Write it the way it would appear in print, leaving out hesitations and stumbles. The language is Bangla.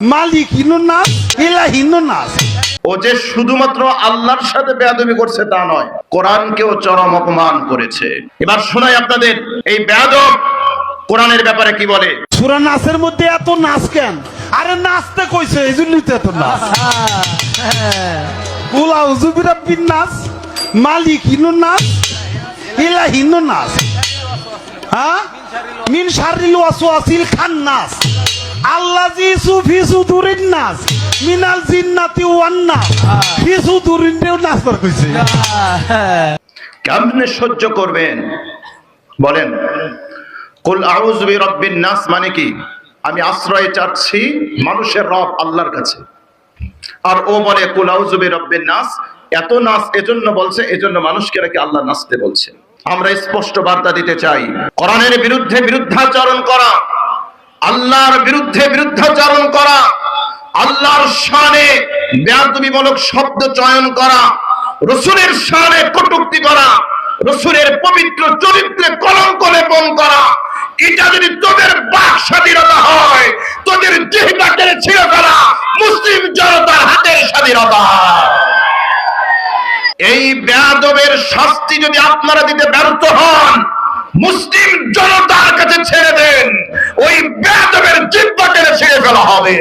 মালিক হিন্দু নাচ, ইলা হিন্দু নাচ। ও যে শুধুমাত্র আল্লাহর সাথে বেয়াদবি করছে তা নয়, কোরআনকেও চরম অপমান করেছে। এবার শোনাই আপনাদের এই বেয়াদব কোরআনের ব্যাপারে কি বলে। সূরা নাসের মধ্যে এত নাচ কেন? আরে নাচতে কইছে, এই জন্যই তো এত নাচ। কুল আউযু বিরাব্বিন নাস, মালিক হিন্দু নাচ, ইলা হিন্দু নাচ। হ্যাঁ, মিন শাররিল ওয়াসওয়াসিল খান্নাস আল্লাযী ফি সুদুরিন নাস মিনাল জিন্নাতি ওয়ান নাস। ফি সুদুরিন নাস কইছে। কেমনে সহ্য করবেন বলেন? কুল আউযু বিরাব্বিন নাস মানে কি? আমি আশ্রয় চাচ্ছি মানুষের রব আল্লাহর কাছে। আর ও বলে কুল আউযু বিরাব্বিন নাস, এত নাস এজন্য বলছে, এজন্য মানুষকে নাকি আল্লাহ নাচতে বলছে। আমরা স্পষ্ট বার্তা দিতে চাই, কোরআনের বিরুদ্ধে বিরুদ্ধাচরণ করা, আল্লাহর বিরুদ্ধে বিরুদ্ধাচরণ করা, আল্লাহর শানে বেয়াদবিমূলক শব্দ চয়ন করা, রাসূলের শানে কটূক্তি করা, রাসূলের পবিত্র চরিত্রে কলঙ্ক লেপন করা, এটা যদি তোদের বাক স্বাধীনতা হয়, তোদের জিহ্বা টেনে ছিঁড়ে ফেলা মুসলিম জনতার হাতের স্বাধীনতা। এই বেয়াদবের শাস্তি যদি আপনারা দিতে ব্যর্থ হন, মুসলিম জনতার কাছে ছেড়ে দেন, ওই বেয়াদবের জিহ্বা টেনে ছিঁড়ে ফেলা হবে।